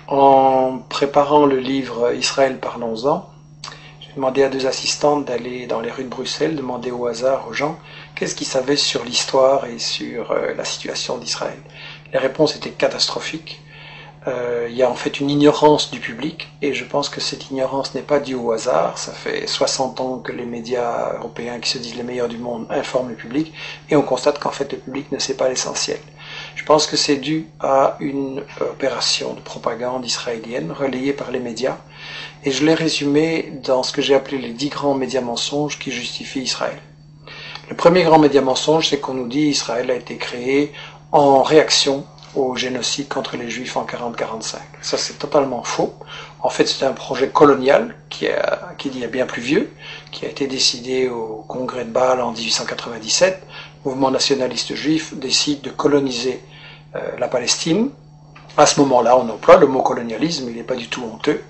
En préparant le livre Israël, parlons-en, j'ai demandé à deux assistantes d'aller dans les rues de Bruxelles, demander au hasard aux gens qu'est-ce qu'ils savaient sur l'histoire et sur la situation d'Israël. Les réponses étaient catastrophiques. Il y a en fait une ignorance du public, et je pense que cette ignorance n'est pas due au hasard. Ça fait 60 ans que les médias européens, qui se disent les meilleurs du monde, informent le public, et on constate qu'en fait le public ne sait pas l'essentiel. Je pense que c'est dû à une opération de propagande israélienne relayée par les médias, et je l'ai résumé dans ce que j'ai appelé les 10 grands médias mensonges qui justifient Israël. Le premier grand média mensonge, c'est qu'on nous dit Israël a été créé en réaction au génocide contre les Juifs en 40-45. Ça, c'est totalement faux. En fait, c'est un projet colonial qui est bien plus vieux, qui a été décidé au congrès de Bâle en 1897. Le mouvement nationaliste juif décide de coloniser la Palestine. À ce moment-là, on emploie le mot colonialisme, il n'est pas du tout honteux.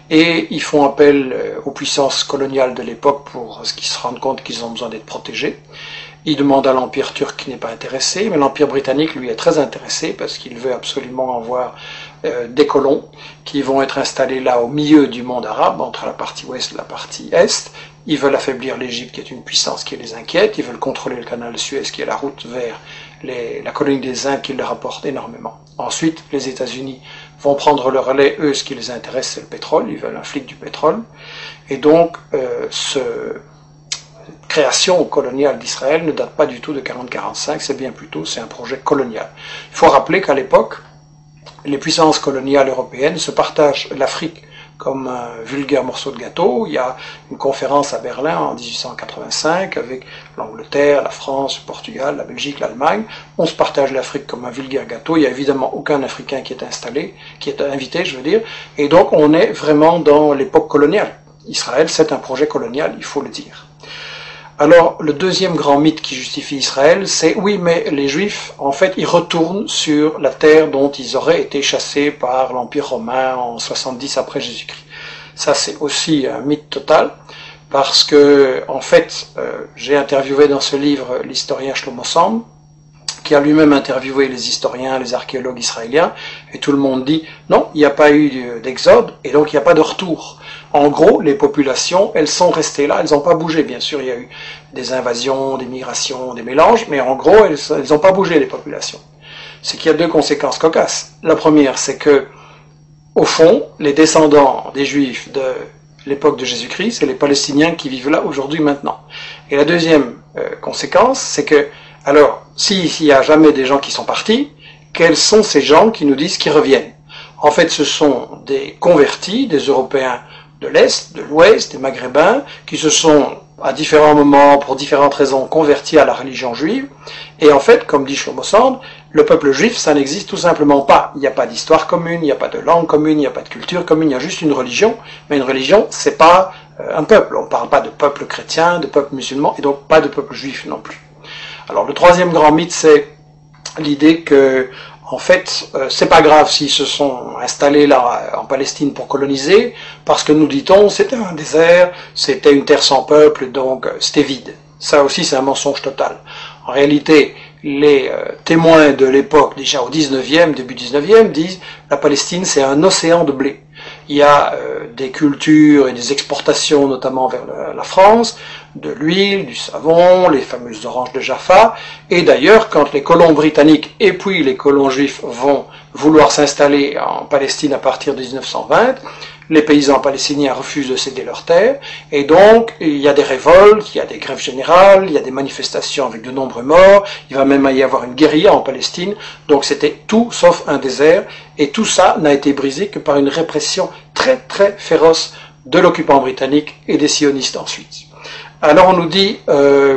Et ils font appel aux puissances coloniales de l'époque pour ce qu'ils se rendent compte qu'ils ont besoin d'être protégés. Ils demandent à l'Empire turc qui n'est pas intéressé, mais l'Empire britannique, lui, est très intéressé parce qu'il veut absolument avoir des colons qui vont être installés là au milieu du monde arabe, entre la partie ouest et la partie est. Ils veulent affaiblir l'Égypte, qui est une puissance qui les inquiète. Ils veulent contrôler le canal de Suez, qui est la route vers la colonie des Indes, qui leur rapporte énormément. Ensuite, les États-Unis vont prendre le relais. Eux, ce qui les intéresse, c'est le pétrole. Ils veulent un flic du pétrole. Et donc, création coloniale d'Israël ne date pas du tout de 40-45, c'est bien plus tôt, c'est un projet colonial. Il faut rappeler qu'à l'époque, les puissances coloniales européennes se partagent l'Afrique comme un vulgaire morceau de gâteau. Il y a une conférence à Berlin en 1885 avec l'Angleterre, la France, le Portugal, la Belgique, l'Allemagne. On se partage l'Afrique comme un vulgaire gâteau. Il n'y a évidemment aucun Africain qui est invité, je veux dire. Et donc on est vraiment dans l'époque coloniale. Israël, c'est un projet colonial, il faut le dire. Alors, le deuxième grand mythe qui justifie Israël, c'est oui, mais les Juifs, en fait, ils retournent sur la terre dont ils auraient été chassés par l'Empire romain en 70 après Jésus-Christ. Ça, c'est aussi un mythe total, parce que, en fait, j'ai interviewé dans ce livre l'historien Shlomo Sand, qui a lui-même interviewé les historiens, les archéologues israéliens, et tout le monde dit non, il n'y a pas eu d'exode, et donc il n'y a pas de retour. En gros, les populations, elles sont restées là, elles n'ont pas bougé. Bien sûr, il y a eu des invasions, des migrations, des mélanges, mais en gros, elles n'ont pas bougé, les populations. C'est qu'il y a deux conséquences cocasses. La première, c'est que, au fond, les descendants des Juifs de l'époque de Jésus-Christ, c'est les Palestiniens qui vivent là aujourd'hui, maintenant. Et la deuxième conséquence, c'est que, alors, s'il n'y a jamais des gens qui sont partis, quels sont ces gens qui nous disent qu'ils reviennent? En fait, ce sont des convertis, des Européens de l'Est, de l'Ouest, des Maghrébins, qui se sont, à différents moments, pour différentes raisons, convertis à la religion juive. Et en fait, comme dit Shlomo Sand, le peuple juif, ça n'existe tout simplement pas. Il n'y a pas d'histoire commune, il n'y a pas de langue commune, il n'y a pas de culture commune, il y a juste une religion. Mais une religion, c'est pas un peuple. On ne parle pas de peuple chrétien, de peuple musulman, et donc pas de peuple juif non plus. Alors, le troisième grand mythe, c'est l'idée que, en fait, c'est pas grave s'ils se sont installés là en Palestine pour coloniser, parce que nous dit-on, c'était un désert, c'était une terre sans peuple, donc c'était vide. Ça aussi, c'est un mensonge total. En réalité, les témoins de l'époque, déjà au 19e, début 19e, disent la Palestine, c'est un océan de blé. Il y a des cultures et des exportations, notamment vers la France, de l'huile, du savon, les fameuses oranges de Jaffa. Et d'ailleurs, quand les colons britanniques et puis les colons juifs vont vouloir s'installer en Palestine à partir de 1920, les paysans palestiniens refusent de céder leurs terres, et donc il y a des révoltes, il y a des grèves générales, il y a des manifestations avec de nombreux morts, il va même y avoir une guérilla en Palestine, donc c'était tout sauf un désert, et tout ça n'a été brisé que par une répression très très féroce de l'occupant britannique et des sionistes ensuite. Alors on nous dit,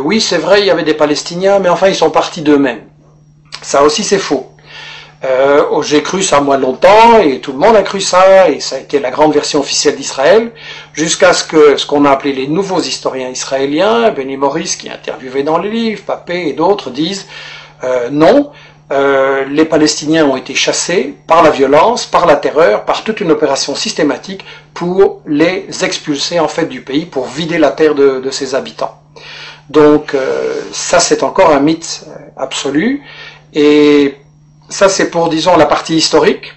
oui c'est vrai, il y avait des Palestiniens, mais enfin ils sont partis d'eux-mêmes. Ça aussi c'est faux. J'ai cru ça moi longtemps, et tout le monde a cru ça, et ça a été la grande version officielle d'Israël, jusqu'à ce qu'on a appelé les nouveaux historiens israéliens, Benny Morris qui est interviewé dans les livres, Papé et d'autres disent non, les Palestiniens ont été chassés par la violence, par la terreur, par toute une opération systématique pour les expulser en fait du pays, pour vider la terre de ses habitants. Donc ça c'est encore un mythe absolu, et ça c'est pour, disons, la partie historique.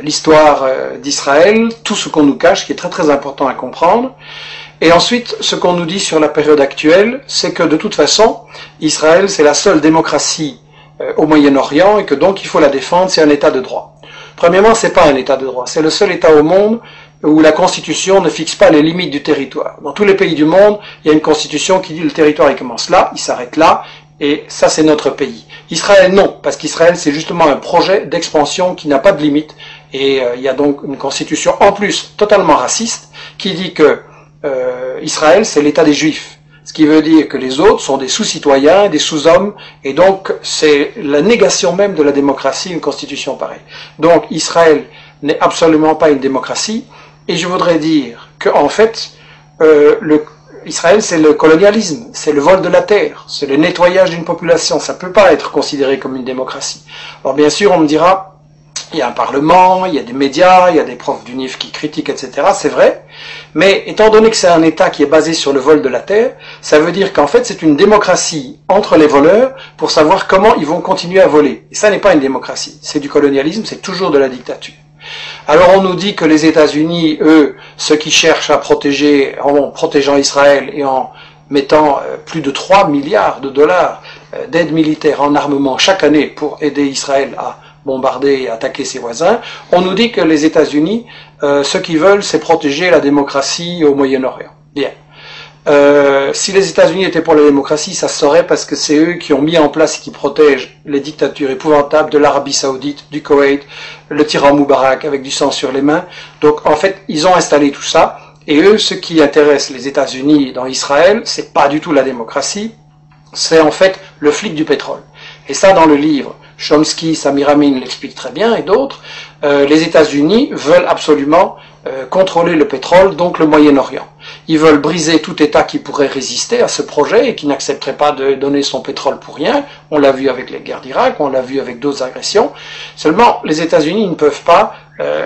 l'histoire d'Israël, tout ce qu'on nous cache, qui est très très important à comprendre. Et ensuite, ce qu'on nous dit sur la période actuelle, c'est que de toute façon, Israël, c'est la seule démocratie au Moyen-Orient et que donc il faut la défendre, c'est un État de droit. Premièrement, c'est pas un État de droit, c'est le seul État au monde où la Constitution ne fixe pas les limites du territoire. Dans tous les pays du monde, il y a une Constitution qui dit le territoire il commence là, il s'arrête là, et ça c'est notre pays. Israël non, parce qu'Israël c'est justement un projet d'expansion qui n'a pas de limite, et il y a donc une Constitution en plus totalement raciste qui dit que Israël c'est l'État des Juifs. Ce qui veut dire que les autres sont des sous-citoyens, des sous-hommes, et donc c'est la négation même de la démocratie, une constitution pareille. Donc Israël n'est absolument pas une démocratie, et je voudrais dire que en fait, Israël c'est le colonialisme, c'est le vol de la terre, c'est le nettoyage d'une population, ça ne peut pas être considéré comme une démocratie. Alors bien sûr on me dira, il y a un parlement, il y a des médias, il y a des profs d'UNIF qui critiquent, etc. C'est vrai, mais étant donné que c'est un État qui est basé sur le vol de la terre, ça veut dire qu'en fait c'est une démocratie entre les voleurs pour savoir comment ils vont continuer à voler. Et ça n'est pas une démocratie, c'est du colonialisme, c'est toujours de la dictature. Alors on nous dit que les États-Unis, eux, ceux qui cherchent à protéger, en protégeant Israël et en mettant plus de 3 milliards de dollars d'aide militaire en armement chaque année pour aider Israël à bombarder et attaquer ses voisins, on nous dit que les États-Unis, ce qu'ils veulent, c'est protéger la démocratie au Moyen-Orient. Bien. Si les États-Unis étaient pour la démocratie, ça se saurait parce que c'est eux qui ont mis en place et qui protègent les dictatures épouvantables de l'Arabie Saoudite, du Koweït, le tyran Moubarak avec du sang sur les mains. Donc en fait, ils ont installé tout ça. Et eux, ce qui intéresse les États-Unis dans Israël, c'est pas du tout la démocratie, c'est en fait le flic du pétrole. Et ça, dans le livre, Chomsky, Samir Amin l'explique très bien, et d'autres, les États-Unis veulent absolument contrôler le pétrole, donc le Moyen-Orient. Ils veulent briser tout État qui pourrait résister à ce projet et qui n'accepterait pas de donner son pétrole pour rien. On l'a vu avec les guerres d'Irak, on l'a vu avec d'autres agressions. Seulement, les États-Unis ne peuvent pas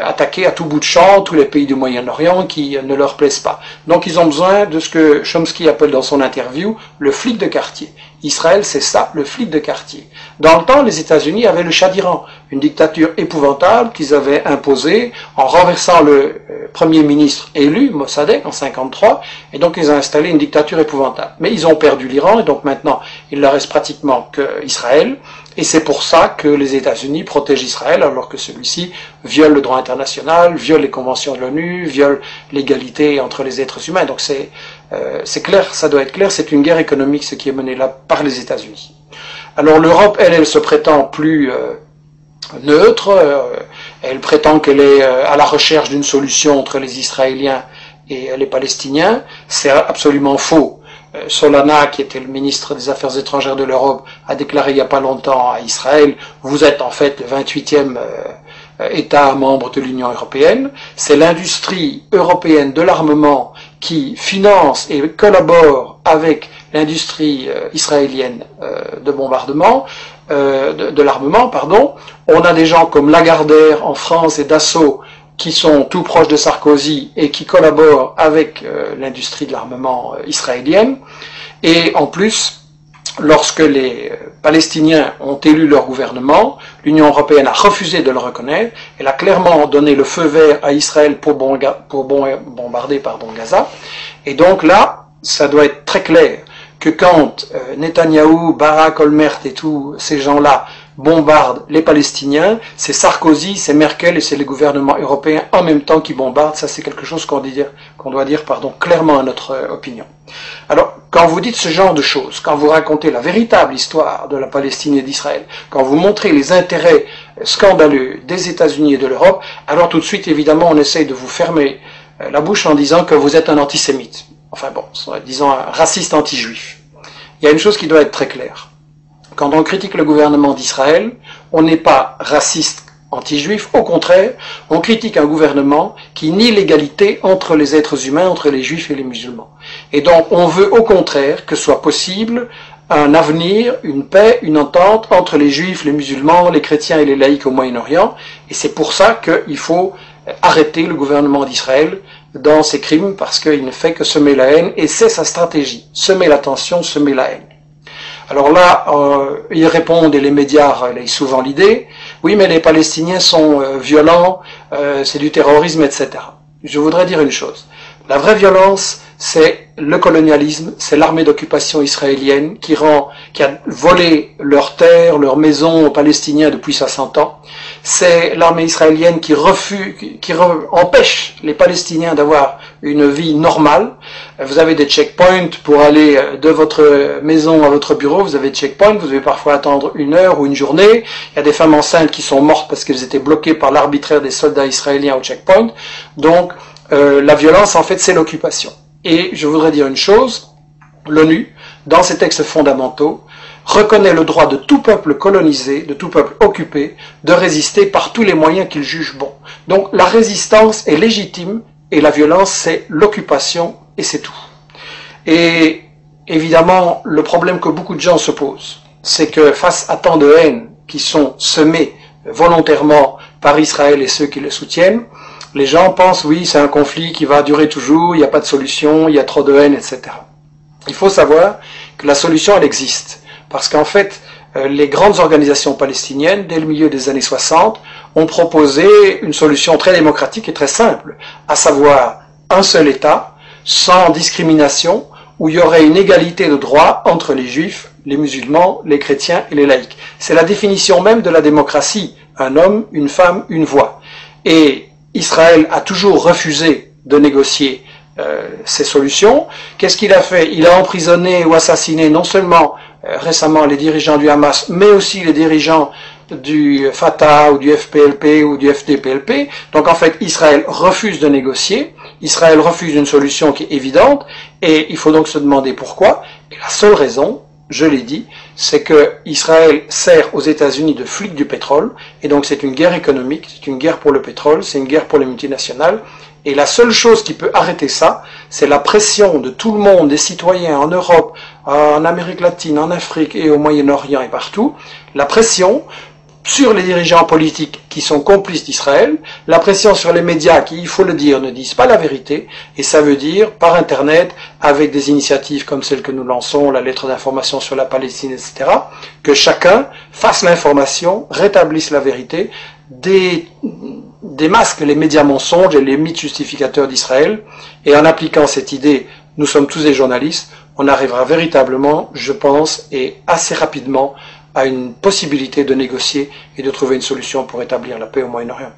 attaquer à tout bout de champ tous les pays du Moyen-Orient qui ne leur plaisent pas. Donc ils ont besoin de ce que Chomsky appelle dans son interview le flic de quartier. Israël, c'est ça, le flic de quartier. Dans le temps, les États-Unis avaient le Shah d'Iran, une dictature épouvantable qu'ils avaient imposée en renversant le premier ministre élu, Mossadegh, en 1953, et donc ils ont installé une dictature épouvantable. Mais ils ont perdu l'Iran, et donc maintenant, il ne leur reste pratiquement qu'Israël, et c'est pour ça que les États-Unis protègent Israël, alors que celui-ci viole le droit international, viole les conventions de l'ONU, viole l'égalité entre les êtres humains. Donc c'est clair, ça doit être clair, c'est une guerre économique ce qui est menée là par les États-Unis. Alors l'Europe, elle se prétend plus neutre, elle prétend qu'elle est à la recherche d'une solution entre les Israéliens et les Palestiniens. C'est absolument faux. Solana, qui était le ministre des Affaires étrangères de l'Europe, a déclaré il n'y a pas longtemps à Israël, vous êtes en fait le 28e État membre de l'Union européenne. C'est l'industrie européenne de l'armement qui finance et collabore avec l'industrie israélienne de bombardement, de l'armement, pardon. On a des gens comme Lagardère en France et Dassault qui sont tout proches de Sarkozy et qui collaborent avec l'industrie de l'armement israélienne. Et en plus, lorsque les Palestiniens ont élu leur gouvernement, l'Union européenne a refusé de le reconnaître. Elle a clairement donné le feu vert à Israël pour bombarder Gaza. Et donc là, ça doit être très clair que quand Netanyahou, Barak, Olmert et tous ces gens-là bombardent les Palestiniens, c'est Sarkozy, c'est Merkel et c'est les gouvernements européens en même temps qui bombardent. Ça, c'est quelque chose qu'on doit dire clairement à notre opinion. Alors, quand vous dites ce genre de choses, quand vous racontez la véritable histoire de la Palestine et d'Israël, quand vous montrez les intérêts scandaleux des États-Unis et de l'Europe, alors tout de suite, évidemment, on essaye de vous fermer la bouche en disant que vous êtes un antisémite. Enfin bon, disons un raciste anti-juif. Il y a une chose qui doit être très claire. Quand on critique le gouvernement d'Israël, on n'est pas raciste anti-juif, au contraire, on critique un gouvernement qui nie l'égalité entre les êtres humains, entre les juifs et les musulmans. Et donc on veut au contraire que soit possible un avenir, une paix, une entente entre les juifs, les musulmans, les chrétiens et les laïcs au Moyen-Orient, et c'est pour ça qu'il faut arrêter le gouvernement d'Israël dans ses crimes, parce qu'il ne fait que semer la haine, et c'est sa stratégie, semer la tension, semer la haine. Alors là, ils répondent, et les médias relayent souvent l'idée, oui, mais les Palestiniens sont violents, c'est du terrorisme, etc. Je voudrais dire une chose. La vraie violence, c'est le colonialisme, c'est l'armée d'occupation israélienne qui a volé leurs terres, leurs maisons aux Palestiniens depuis 60 ans. C'est l'armée israélienne qui empêche les Palestiniens d'avoir une vie normale. Vous avez des checkpoints pour aller de votre maison à votre bureau, vous avez des checkpoints, vous devez parfois attendre 1 heure ou une journée. Il y a des femmes enceintes qui sont mortes parce qu'elles étaient bloquées par l'arbitraire des soldats israéliens au checkpoint. Donc, la violence, en fait, c'est l'occupation. Et je voudrais dire une chose, l'ONU, dans ses textes fondamentaux, reconnaît le droit de tout peuple colonisé, de tout peuple occupé, de résister par tous les moyens qu'il juge bons. Donc la résistance est légitime et la violence, c'est l'occupation et c'est tout. Et évidemment, le problème que beaucoup de gens se posent, c'est que face à tant de haine qui sont semées volontairement par Israël et ceux qui le soutiennent, les gens pensent, oui, c'est un conflit qui va durer toujours, il n'y a pas de solution, il y a trop de haine, etc. Il faut savoir que la solution, elle existe. Parce qu'en fait, les grandes organisations palestiniennes, dès le milieu des années 60, ont proposé une solution très démocratique et très simple, à savoir un seul État, sans discrimination, où il y aurait une égalité de droits entre les juifs, les musulmans, les chrétiens et les laïcs. C'est la définition même de la démocratie, un homme, une femme, une voix. Et Israël a toujours refusé de négocier ces solutions. Qu'est-ce qu'il a fait? Il a emprisonné ou assassiné non seulement récemment les dirigeants du Hamas, mais aussi les dirigeants du Fatah ou du FPLP ou du FDPLP. Donc en fait, Israël refuse de négocier, Israël refuse une solution qui est évidente, et il faut donc se demander pourquoi. Et la seule raison, je l'ai dit, c'est que Israël sert aux États-Unis de flic du pétrole, et donc c'est une guerre économique, c'est une guerre pour le pétrole, c'est une guerre pour les multinationales, et la seule chose qui peut arrêter ça, c'est la pression de tout le monde, des citoyens en Europe, en Amérique latine, en Afrique et au Moyen-Orient et partout, la pression sur les dirigeants politiques qui sont complices d'Israël, la pression sur les médias qui, il faut le dire, ne disent pas la vérité, et ça veut dire, par Internet, avec des initiatives comme celle que nous lançons, la lettre d'information sur la Palestine, etc., que chacun fasse l'information, rétablisse la vérité, démasque les médias mensonges et les mythes justificateurs d'Israël, et en appliquant cette idée, nous sommes tous des journalistes, on arrivera véritablement, je pense, et assez rapidement, à une possibilité de négocier et de trouver une solution pour établir la paix au Moyen-Orient.